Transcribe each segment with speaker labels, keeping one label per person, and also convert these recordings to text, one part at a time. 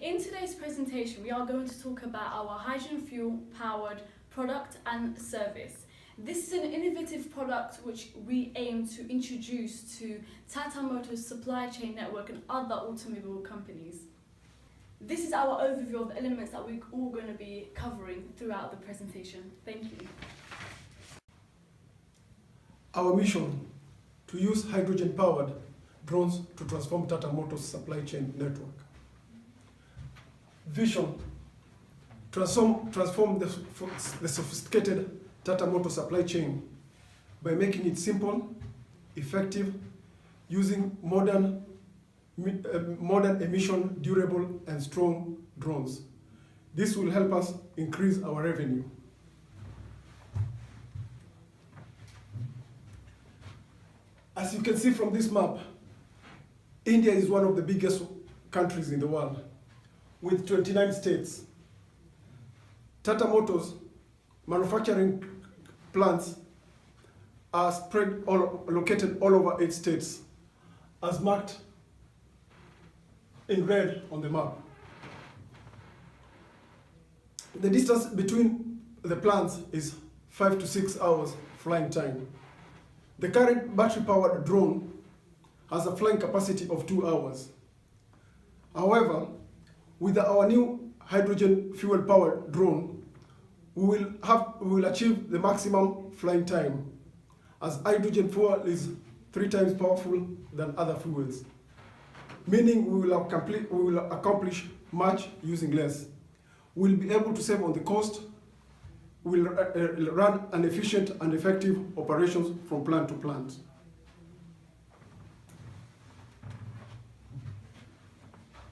Speaker 1: In today's presentation, we are going to talk about our hydrogen fuel-powered product and service. This is an innovative product which we aim to introduce to Tata Motors' supply chain network and other automobile companies. This is our overview of the elements that we're all going to be covering throughout the presentation. Thank you.
Speaker 2: Our mission: to use hydrogen-powered drones to transform Tata Motors' supply chain network. Vision: transform the sophisticated Tata Motors supply chain by making it simple, effective, using modern emission, durable and strong drones. This will help us increase our revenue. As you can see from this map, India is one of the biggest countries in the world, with 29 states. Tata Motors manufacturing plants are located all over 8 states, as marked in red on the map. The distance between the plants is 5 to 6 hours flying time. The current battery-powered drone has a flying capacity of 2 hours. However, with our new hydrogen fuel-powered drone, we will achieve the maximum flying time, as hydrogen fuel is 3 times powerful than other fuels, meaning we will accomplish much using less. We'll be able to save on the cost. We'll run an efficient and effective operations from plant to plant.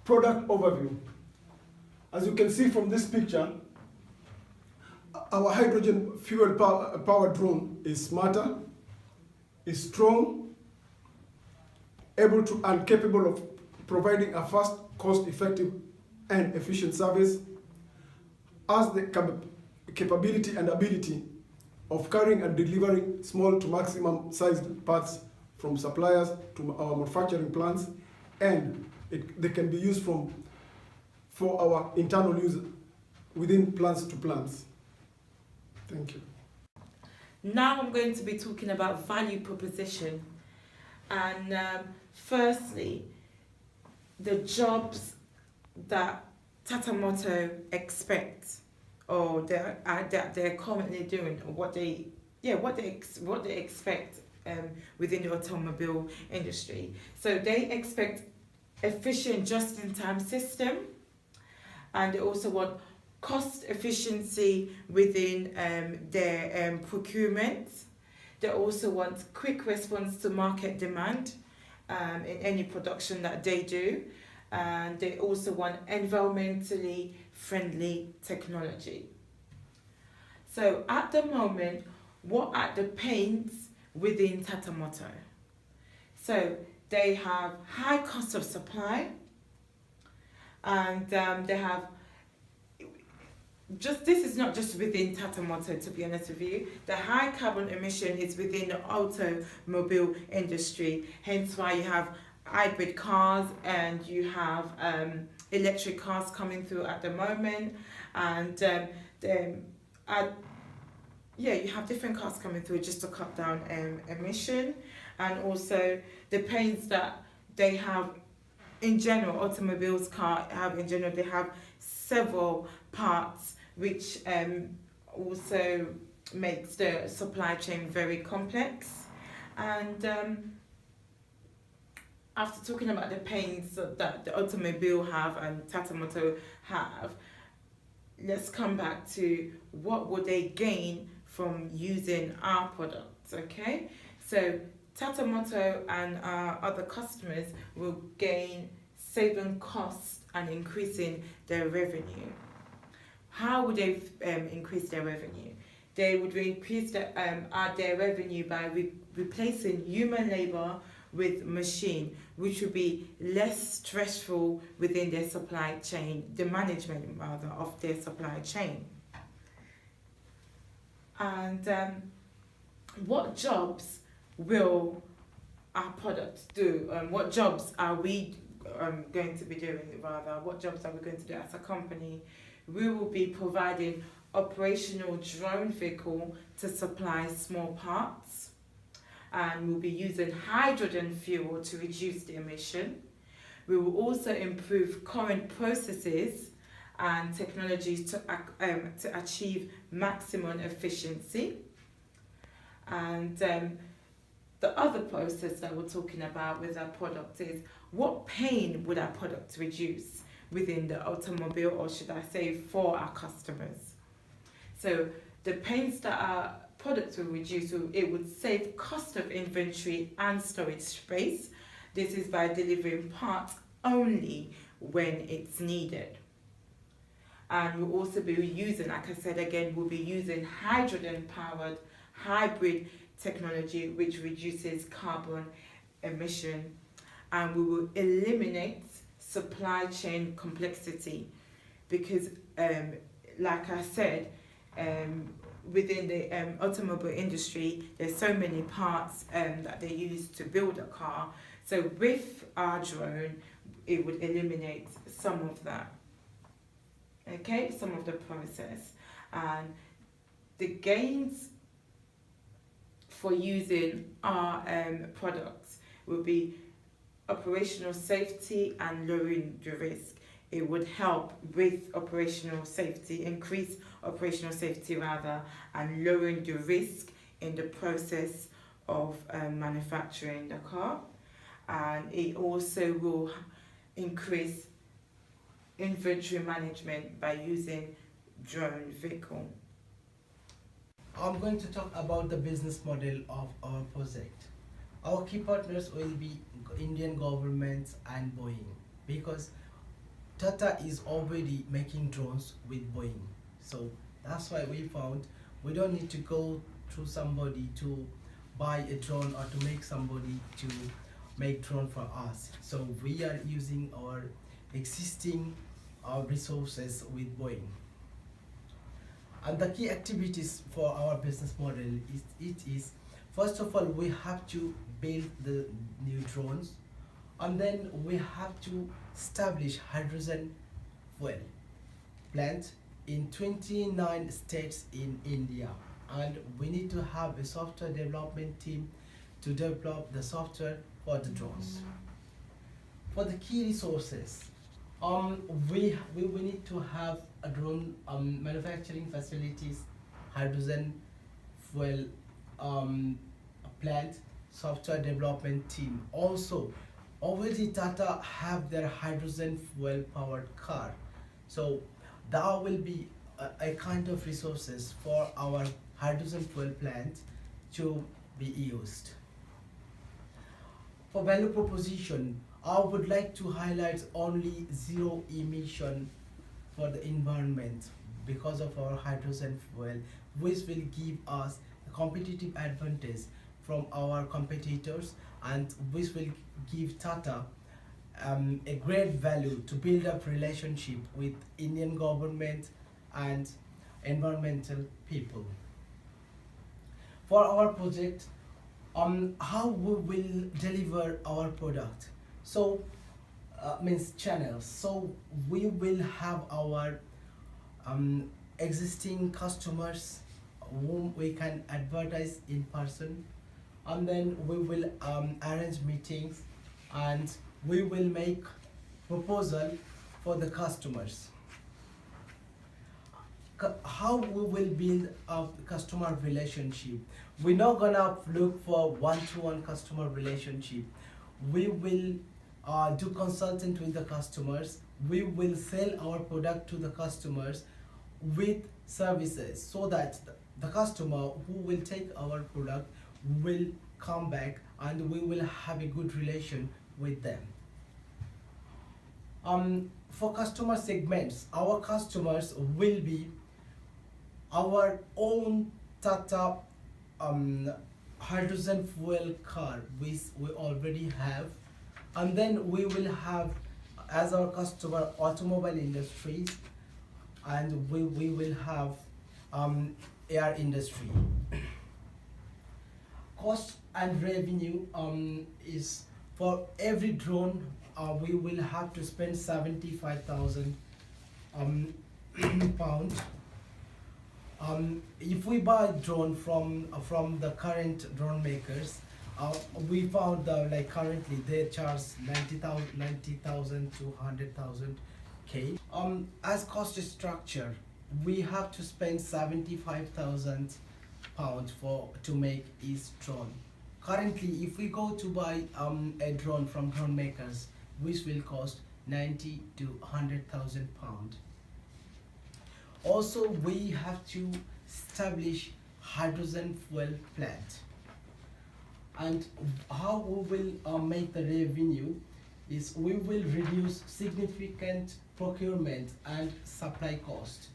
Speaker 2: Product overview. As you can see from this picture, our hydrogen fuel powered drone is smarter, is strong, able to and capable of providing a fast, cost-effective and efficient service, has the capability and ability of carrying and delivering small to maximum sized parts from suppliers to our manufacturing plants, and they can be used for our internal use within plants to plants. Thank you.
Speaker 3: Now I'm going to be talking about value proposition, and firstly, the jobs that Tata Motors expect, or that they're currently doing, or what they expect within the automobile industry. So they expect efficient just-in-time system, and they also want cost efficiency within their procurement. They also want quick response to market demand in any production that they do, and they also want environmentally friendly technology. So at the moment, what are the pains within Tata Motors? So they have high cost of supply, and they have this is not just within Tata Motors, to be honest with you. The high carbon emission is within the automobile industry, hence why you have hybrid cars and you have electric cars coming through at the moment, and you have different cars coming through just to cut down emission. And also the pains that they have in general, automobiles they have several parts, which also makes the supply chain very complex. And after talking about the pains that the automobile have and Tata Motors have, let's come back to what would they gain from using our products, okay? So Tata Motors and our other customers will gain saving costs and increasing their revenue. How would they increase their revenue? They would increase their revenue by replacing human labor with machine, which would be less stressful within their supply chain, the management rather of their supply chain. And what jobs will our products do? What jobs are we going to be doing, rather, what jobs are we going to do as a company? We will be providing operational drone vehicle to supply small parts, and we'll be using hydrogen fuel to reduce the emission. We will also improve current processes and technologies to achieve maximum efficiency. And the other process that we're talking about with our product is what pain would our product reduce within the automobile, or should I say for our customers. So the pains that our products will reduce, it would save cost of inventory and storage space. This is by delivering parts only when it's needed. And we'll also be using, like I said again, we'll be using hydrogen-powered hybrid technology which reduces carbon emission, and we will eliminate supply chain complexity because, like I said, within the automobile industry, there's so many parts that they use to build a car. So with our drone, it would eliminate some of that. Okay, some of the process. And the gains for using our products will be operational safety and lowering the risk. It would help with operational safety, increase operational safety rather, and lowering the risk in the process of manufacturing the car. And it also will increase inventory management by using drone vehicle.
Speaker 4: I'm going to talk about the business model of our project. Our key partners will be Indian government and Boeing, because Tata is already making drones with Boeing. So that's why we found we don't need to go through somebody to buy a drone or to make somebody to make drone for us. So we are using our existing resources with Boeing. And the key activities for our business model is first of all, we have to build the new drones, and then we have to establish hydrogen fuel plant in 29 states in India, and we need to have a software development team to develop the software for the drones. For the key resources, we need to have a drone manufacturing facilities, hydrogen fuel plant, software development team. Also, already Tata have their hydrogen fuel powered car, so that will be a kind of resources for our hydrogen fuel plant to be used. For value proposition, I would like to highlight only zero emission for the environment because of our hydrogen fuel, which will give us a competitive advantage from our competitors, and which will give Tata a great value to build up relationship with Indian government and environmental people. For our project, how we will deliver our product. So means channels. So we will have our existing customers whom we can advertise in person, and then we will arrange meetings, and we will make proposal for the customers. How we will build a customer relationship? We're not gonna look for one-to-one customer relationship. We will do consultant with the customers. We will sell our product to the customers with services, so that the customer who will take our product will come back, and we will have a good relation with them. For customer segments, our customers will be our own Tata hydrogen fuel car, which we already have, and then we will have as our customer automobile industries, and we will have air industry. Cost and revenue is for every drone we will have to spend 75,000 pound. If we buy a drone from the current drone makers, we found that like currently they charge 90,000 to 100,000 K. As cost structure, we have to spend 75,000 pounds to make each drone. Currently, if we go to buy a drone from drone makers, which will cost 90 to 100,000 pounds. Also, we have to establish hydrogen fuel plant. And how we will make the revenue is we will reduce significant procurement and supply cost,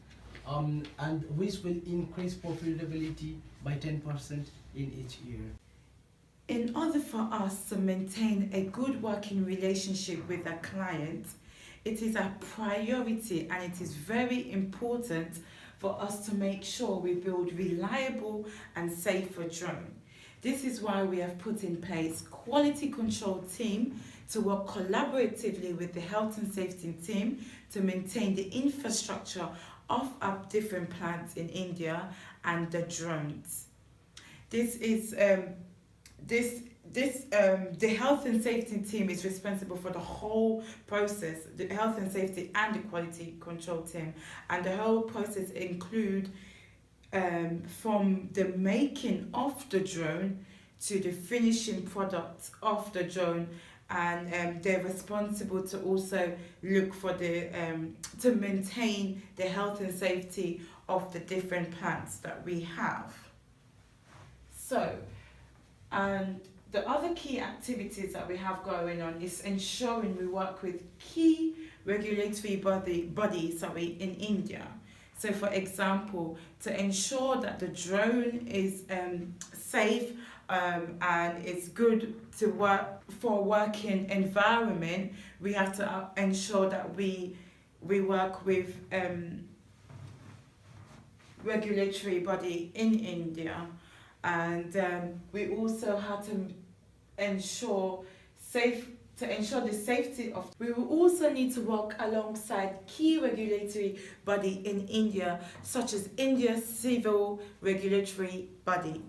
Speaker 4: and which will increase profitability by 10% in each year.
Speaker 3: In order for us to maintain a good working relationship with our client, it is a priority and it is very important for us to make sure we build reliable and safer drone. This is why we have put in place quality control team to work collaboratively with the health and safety team to maintain the infrastructure of our different plants in India and the drones. The health and safety team is responsible for the whole process, the health and safety and the quality control team, and the whole process include from the making of the drone to the finishing product of the drone, and they're responsible to also look for to maintain the health and safety of the different plants that we have. So, and the other key activities that we have going on is ensuring we work with key regulatory bodies in India. So for example, to ensure that the drone is safe and it's good to work for a working environment, we have to ensure that we work with regulatory body in India, and we also have to ensure the safety of. We will also need to work alongside key regulatory body in India, such as India's Civil Regulatory Body.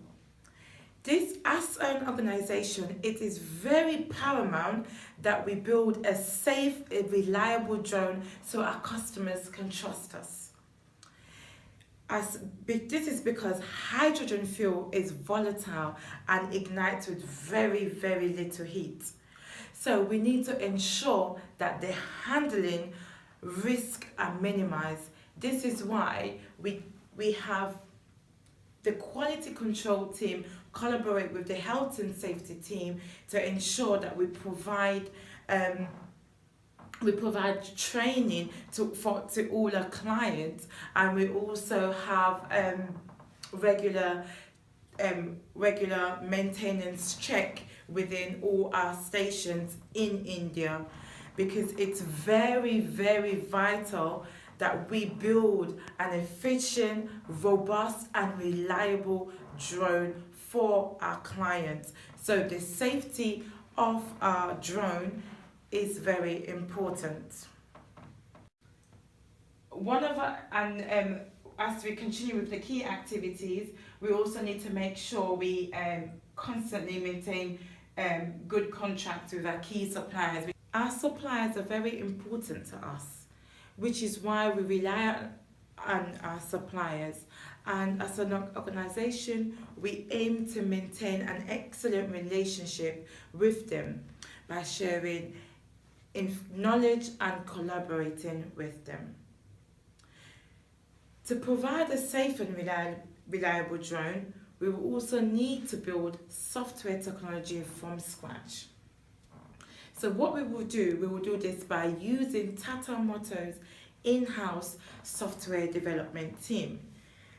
Speaker 3: This, as an organization, it is very paramount that we build a safe, a reliable drone so our customers can trust us. This is because hydrogen fuel is volatile and ignites with very, very little heat. So we need to ensure that the handling risk are minimized. This is why we have the quality control team collaborate with the health and safety team to ensure that we provide training to all our clients, and we also have regular maintenance check within all our stations in India, because it's very, very vital that we build an efficient, robust and reliable drone for our clients. So the safety of our drone is very important. As we continue with the key activities, we also need to make sure we constantly maintain good contracts with our key suppliers. Our suppliers are very important to us, which is why we rely on our suppliers. And as an organization, we aim to maintain an excellent relationship with them by sharing knowledge and collaborating with them. To provide a safe and reliable drone, we will also need to build software technology from scratch. So what we will do this by using Tata Motors in-house software development team.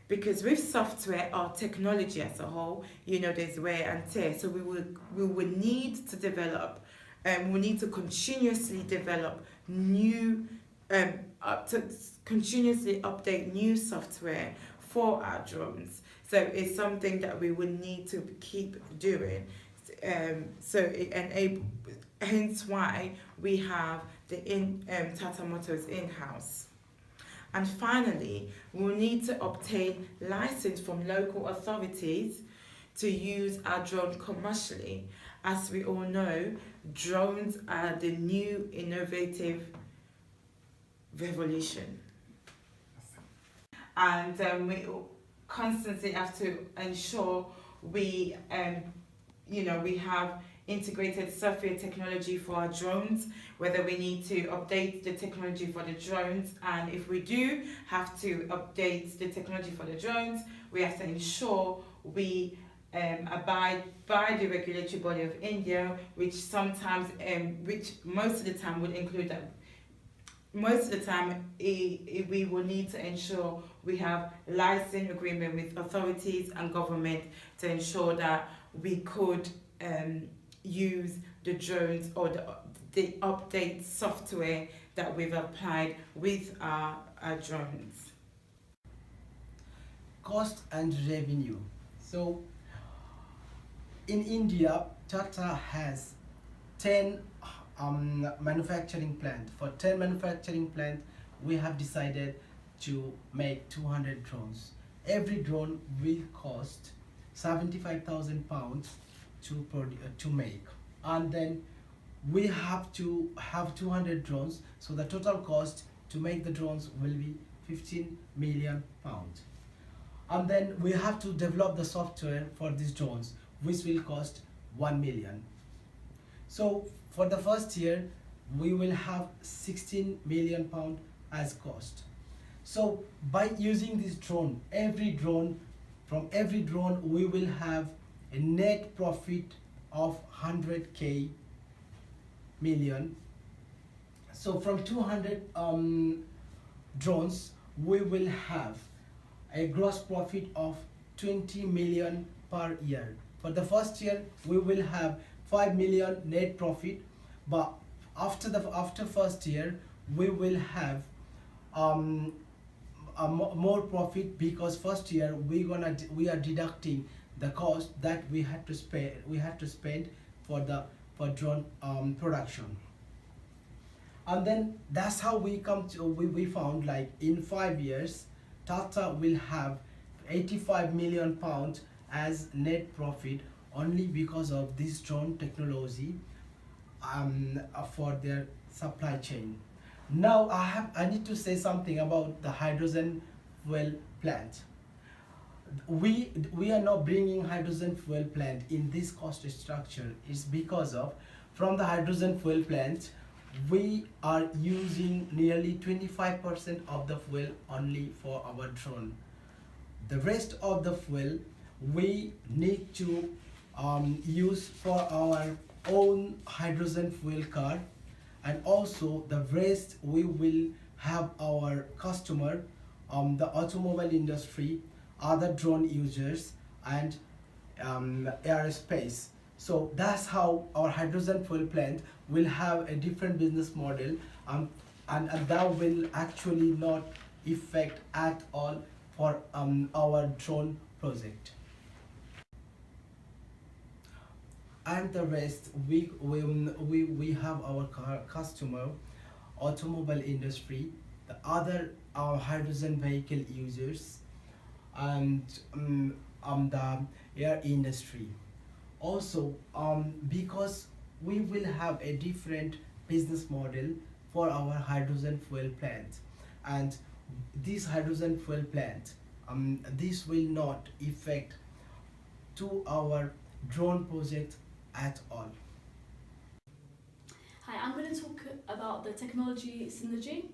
Speaker 3: Because with software or technology as a whole, there's wear and tear. So we will need to develop, we need to continuously develop new, continuously update new software for our drones. So it's something that we will need to keep doing. So it enables, hence why we have the Tata Motors in-house. And finally, we'll need to obtain license from local authorities to use our drone commercially. As we all know, drones are the new innovative revolution. And we constantly have to ensure we have integrated software technology for our drones, whether we need to update the technology for the drones, and if we do have to update the technology for the drones, we have to ensure we abide by the regulatory body of India, which sometimes, which most of the time would include that. Most of the time, we will need to ensure we have license agreement with authorities and government to ensure that we could use the drones or the update software that we've applied with our drones.
Speaker 4: Cost and revenue. So in India, Tata has 10 manufacturing plant. For 10 manufacturing plant, we have decided to make 200 drones. Every drone will cost 75,000 pounds to make, and then we have to have 200 drones, so the total cost to make the drones will be 15 million pounds. And then we have to develop the software for these drones, which will cost 1 million. So for the first year, we will have 16 million pound as cost. So by using this drone, from every drone we will have a net profit of 100k million. So from 200 drones, we will have a gross profit of 20 million per year. For the first year, we will have 5 million net profit, but after first year, we will have more profit, because first year we are deducting the cost that we had to spend for drone production. And then that's how we found, like, in 5 years Tata will have 85 million pounds as net profit, only because of this drone technology for their supply chain. Now I need to say something about the hydrogen fuel plant. We are not bringing hydrogen fuel plant in this cost structure. It's because of, from the hydrogen fuel plant, we are using nearly 25% of the fuel only for our drone. The rest of the fuel we need to use for our own hydrogen fuel car, and also the rest we will have our customer, the automobile industry, other drone users, and aerospace. So that's how our hydrogen fuel plant will have a different business model, and that will actually not affect at all for our drone project. And the rest, we have our customer, automobile industry, the other hydrogen vehicle users, and the air industry. Also, because we will have a different business model for our hydrogen fuel plant, and this hydrogen fuel plant, this will not affect to our drone project at all.
Speaker 1: Hi, I'm going to talk about the technology synergy.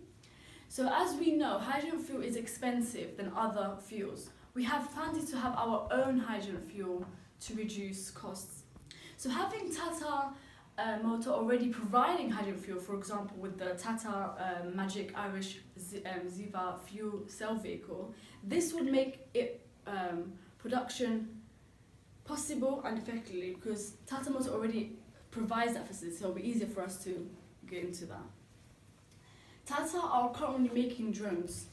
Speaker 1: So as we know, hydrogen fuel is expensive than other fuels. We have planned to have our own hydrogen fuel to reduce costs. So having Tata Motor already providing hydrogen fuel, for example with the Tata Magic Irish Ziva fuel cell vehicle, this would make it production possible and effectively, because Tata Motor already provides that facility, so it'll be easier for us to get into that. Tata are currently making drones.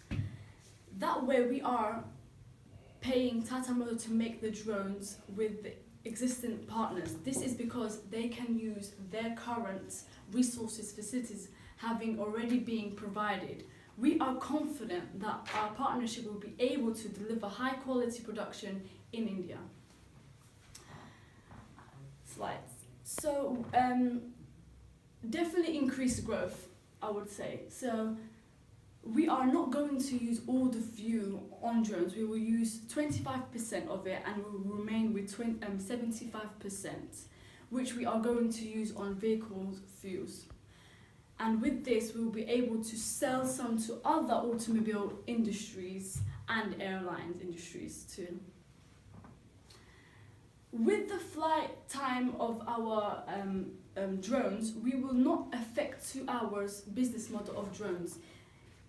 Speaker 1: That way we are paying Tata Motor to make the drones with existing partners. This is because they can use their current resources, facilities having already been provided. We are confident that our partnership will be able to deliver high quality production in India. Slides. So definitely increase growth, I would say. So we are not going to use all the fuel on drones. We will use 25% of it and we will remain with 75%, which we are going to use on vehicles fuels. And with this, we will be able to sell some to other automobile industries and airlines industries too. With the flight time of our drones, we will not affect 2 hours business model of drones.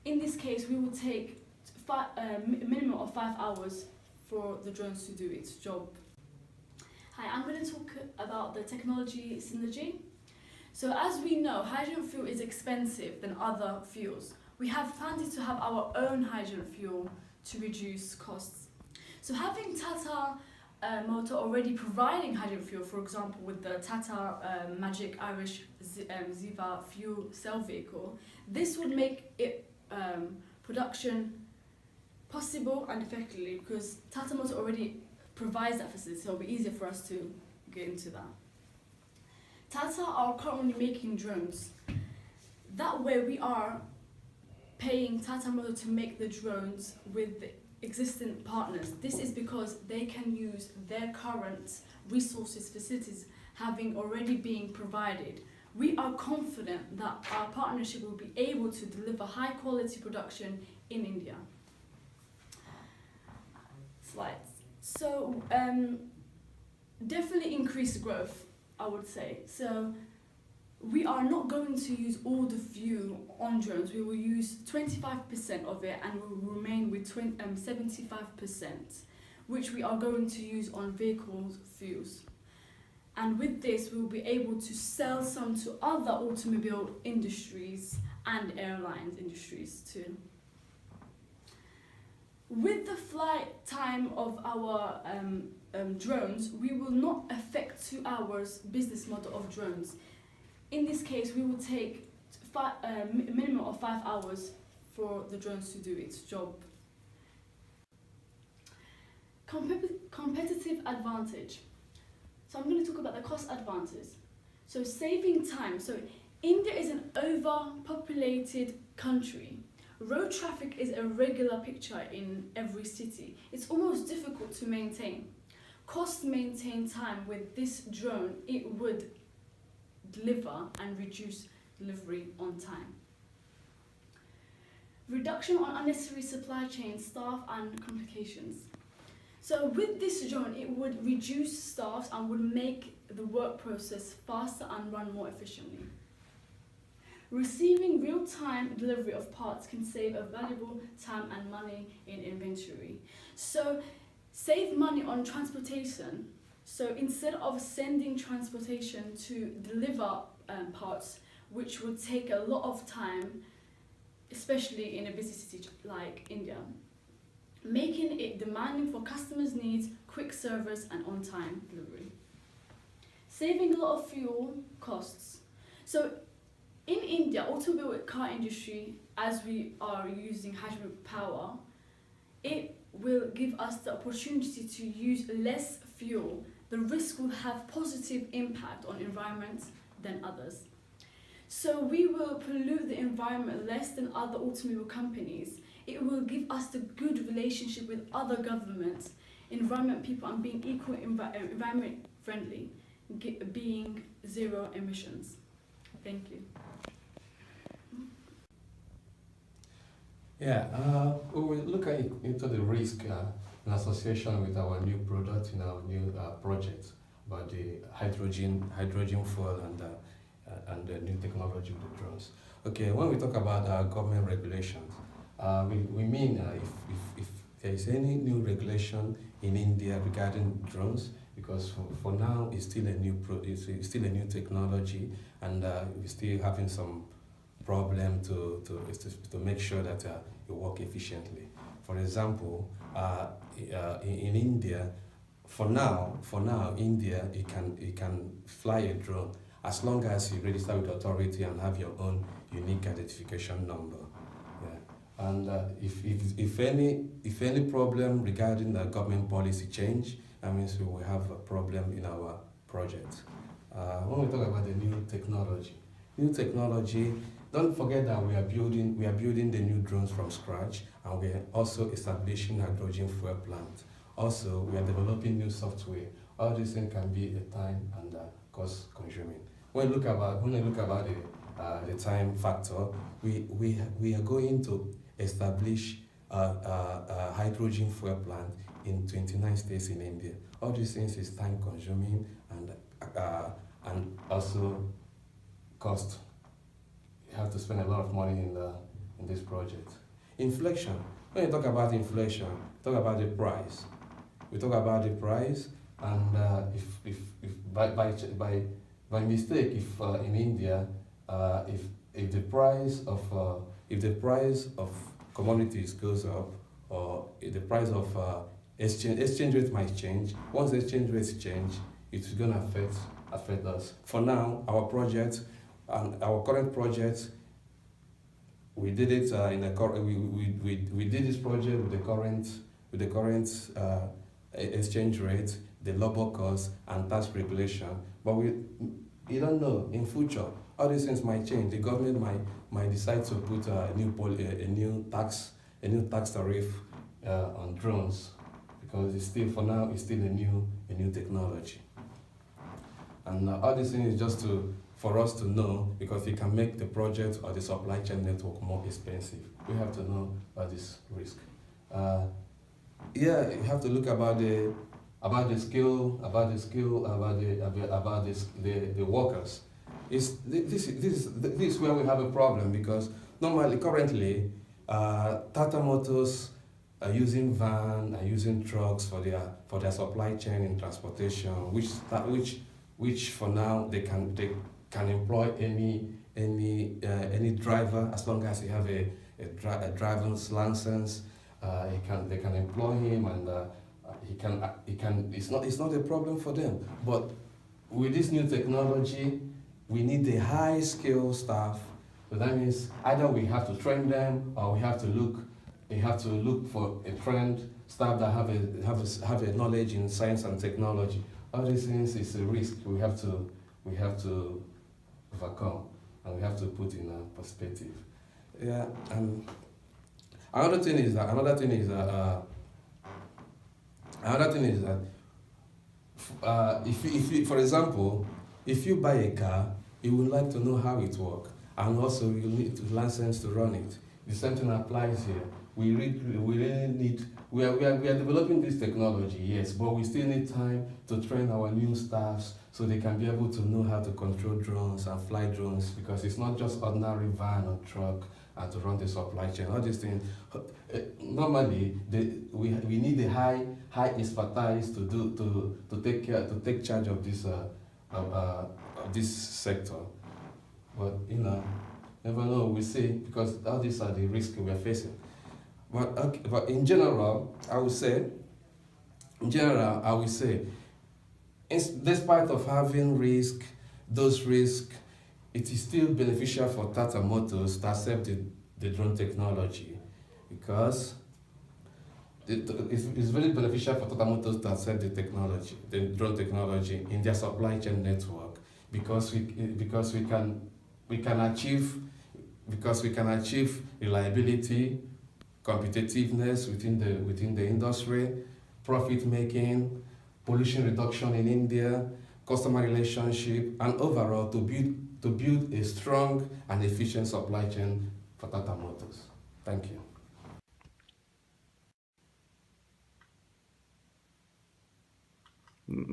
Speaker 1: In this case, we will take minimum of 5 hours for the drones to do its job. Hi, I'm going to talk about the technology synergy. So as we know, hydrogen fuel is expensive than other fuels. We have planned to have our own hydrogen fuel to reduce costs. So having Tata Motor already providing hydrogen fuel, for example, with the Tata Magic Irish Ziva fuel cell vehicle, this would make it production possible and effectively because Tata Motor already provides that facility, so it'll be easier for us to get into that. Tata are currently making drones. That way we are paying Tata Motor to make the drones with the existing partners. This is because they can use their current resources, facilities having already been provided. We are confident that our partnership will be able to deliver high quality production in India. Slides. So definitely increase growth, I would say. So we are not going to use all the fuel on drones. We will use 25% of it and we will remain with 75%, which we are going to use on vehicles fuels. And with this, we will be able to sell some to other automobile industries and airlines industries too. With the flight time of our drones, we will not affect 2 hours business model of drones. In this case, we will take minimum of 5 hours for the drones to do its job. Competitive advantage. So I'm going to talk about the cost advantage. So saving time. So India is an overpopulated country. Road traffic is a regular picture in every city. It's almost difficult to maintain. Cost maintain time with this drone, it would deliver and reduce delivery on time. Reduction on unnecessary supply chain, staff and complications. So with this drone, it would reduce staff and would make the work process faster and run more efficiently. Receiving real-time delivery of parts can save a valuable time and money in inventory. So save money on transportation. So instead of sending transportation to deliver parts, which would take a lot of time, especially in a busy city like India, making it demanding for customers' needs, quick service and on-time delivery. Saving a lot of fuel costs. So in India, automobile car industry, as we are using hydrogen power, it will give us the opportunity to use less fuel. The risk will have positive impact on environment than others. So we will pollute the environment less than other automobile companies. It will give us the good relationship with other governments, environment people and being equal environment friendly, being zero emissions. Thank you.
Speaker 5: Yeah, we will look into the risk in association with our new product in our new project about the hydrogen fuel and the new technology with the drones. Okay, when we talk about government regulations, we mean if there is any new regulation in India regarding drones, because for now it's still a new technology, and we're still having some problem to make sure that it work efficiently. For example, in India, for now, India, you can fly a drone as long as you register with the authority and have your own unique identification number. Yeah. And if any problem regarding the government policy change, that means we will have a problem in our project. When we talk about the new technology, don't forget that we are building the new drones from scratch, and we are also establishing hydrogen fuel plant. Also, we are developing new software. All these things can be a time and cost consuming. When you look about the time factor, we are going to establish a hydrogen fuel plant in 29 states in India. All these things is time consuming and also cost. You have to spend a lot of money in this project. Inflation. When you talk about inflation, talk about the price. We talk about the price, and if by mistake, if in India, if the price of commodities goes up, or if the price of exchange rate might change. Once the exchange rates change, it's gonna affect us. For now, our project and our current project, we did it we did this project with the current exchange rate, the labor cost, and tax regulation. But you don't know, in future, all these things might change. The government might decide to put a new tax tariff on drones, because it's still, for now, it's still a new technology. And all these things is just for us to know, because it can make the project or the supply chain network more expensive. We have to know about this risk. Yeah, you have to look about the workers. This is where we have a problem, because currently, Tata Motors are using van and using trucks for their supply chain and transportation, which for now they can employ any driver, as long as you have a driver's license. They can employ him, and he can. It's not a problem for them. But with this new technology, we need the high skilled staff. So that means either we have to train them, or we have to look for a trained staff that have a knowledge in science and technology. All these things is a risk we have to overcome, and we have to put in a perspective. Yeah, and another thing is that if for example, if you buy a car, you would like to know how it works, and also you need a license to run it. The same thing applies here. We really need. We are developing this technology, yes, but we still need time to train our new staffs so they can be able to know how to control drones and fly drones, because it's not just ordinary van or truck and to run the supply chain. All these things, normally we need a high expertise to take charge of this sector. But never know. We see, because all these are the risks we are facing. But in general, I would say, despite of having those risks, it is still beneficial for Tata Motors to accept the drone technology, because it's very beneficial for Tata Motors to accept the drone technology in their supply chain network, because we can achieve reliability, competitiveness within the industry, profit making, pollution reduction in India, customer relationship, and overall to build a strong and efficient supply chain for Tata Motors. Thank you.